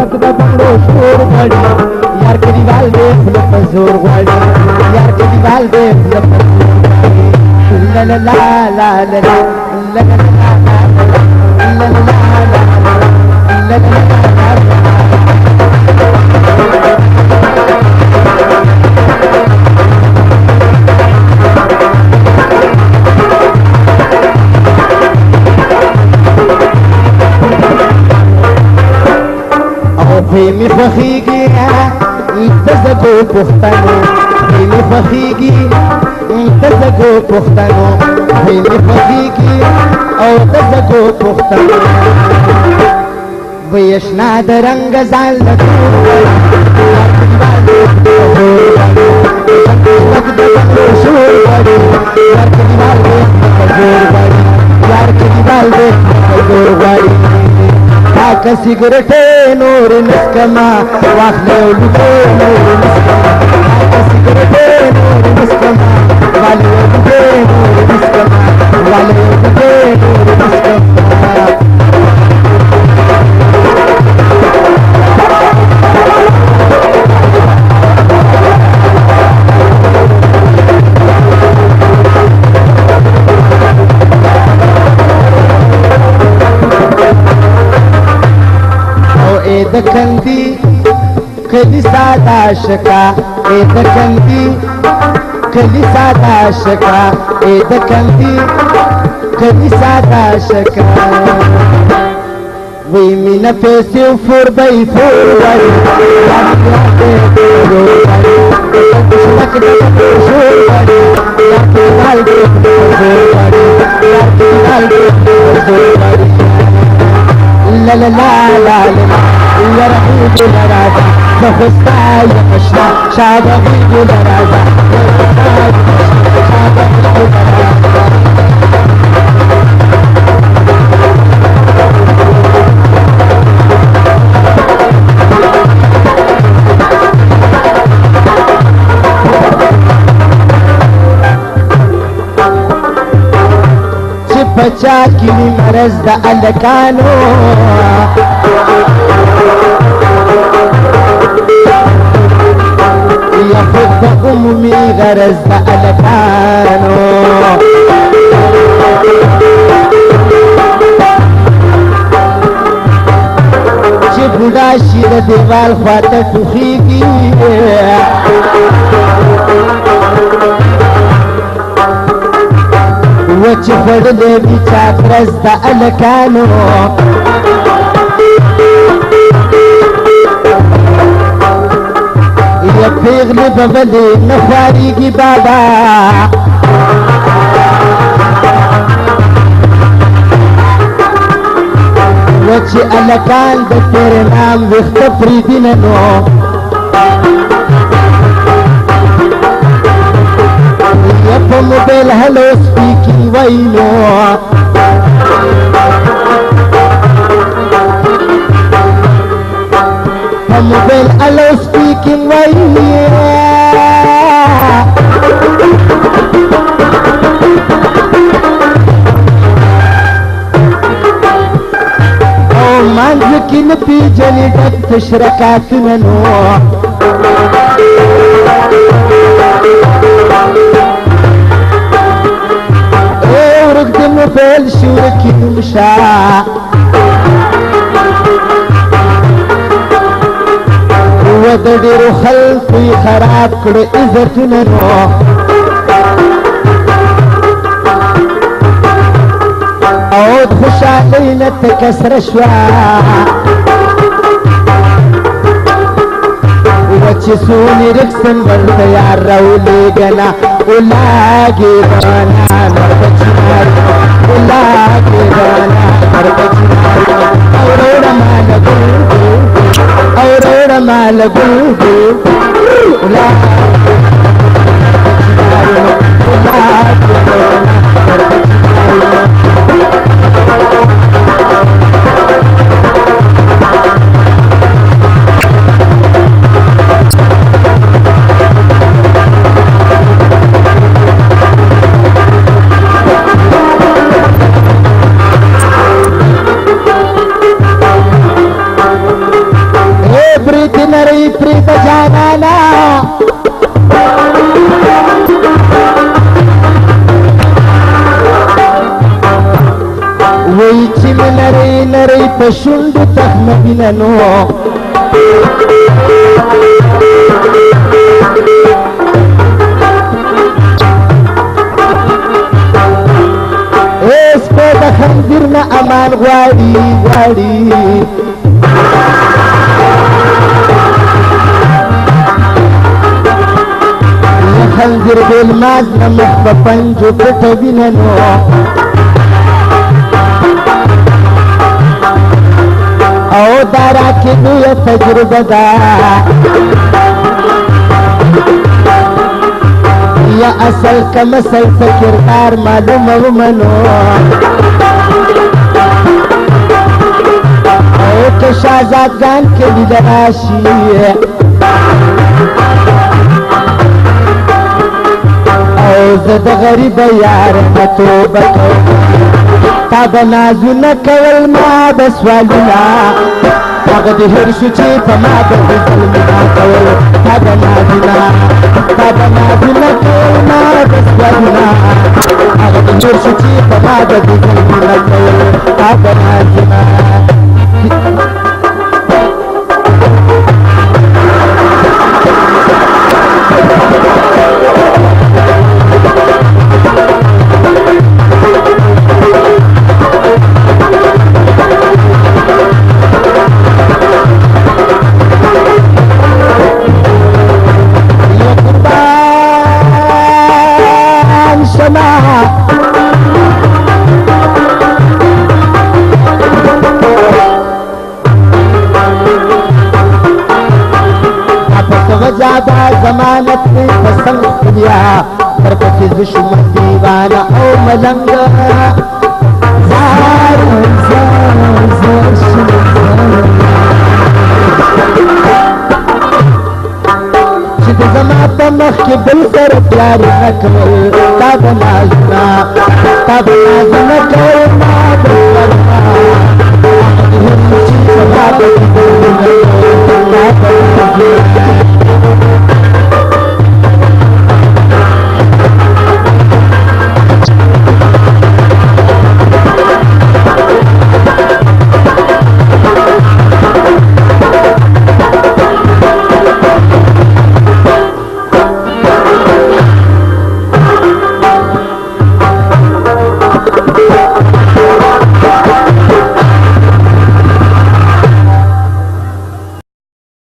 چمک د بنگلو شور غړي یار کې دیوال دې خپل په زور غړي یار کې دیوال دې خپل په زور غړي لا لا لا لا لا لا لا لا لا لا لا خیمی فخیگی تزگو پختنو خیمی فخیگی تزگو پختنو خیمی فخیگی او تزگو پختنو ویشنا درنگ زال لکور کا سگریٹ نور نسکما واخلے لکے نور نسکما کا سگریٹ نور نسکما والے لکے نور نسکما والے لکے نور نسکما دکندی کلی سادا شکا اے دکندی کلی سادا شکا اے دکندی کلی سادا شکا وی مین پیسے فور بائی فور بائی لا لا لا لا لا يا رحيم الرازا فخستا يا مشنا شابغي الرازا بچا کی مرض دا الکانو یا خود دا عمومی غرض دا الکانو چی بودا شیر دیوال خواتا ٹوخیگی وچ خړلې وی چا پرز د الکانو یا پیغلې ببلې نخواریږي بابا وچ الکان د تیر نام وخت پریدینه نو په موبایل هلو سپیکینګ وایلو په موبایل هلو سپیکینګ وایلو او منځ کې نه پیژنې ډک تشرکاتونه نو موبایل شورکی نمشا و د ډیرو خلکو خراب کړو عزتونه نو او د خوشحالۍ نه تکسره شوه چې سونی رکسن ورته یار راولېږنه ولاګې بانا مربچینار ولاګې بانا مربچینار اوروړه مال ګلګو اوروړه مال ګلګو ولاګې اے پریت نری پریت جانانا وی چی می نری نری پشند تخم بیننو اس پہ دخنزیر نا امان غواری غواری خنزیر بالماز نمخ بپنجو پتو بیننو او دارا کی دوی تجربه دا یا اصل کمسل فکردار معلوم ومنو او که شازادگان کلی دراشی او زد غریب یار نتوبه تا بنازو نکول ما بسوالنا هغه د هر شو چې په ما د ظلمنا کول تا بنازو نکول ما بسوالنا هغه د هر شو چې په ما د ظلمنا کول تا بنازو ضمانت میں پسند کیا پر پسی دشمن دیوانا او ملنگ زار زار زار شنزار چید زمان پا مخ کی بل سر پیاری نکول تا بنازنا کول ما بسولنا آخد ہم چید زمان پا کی بل سر پیاری نکول تا بنازنا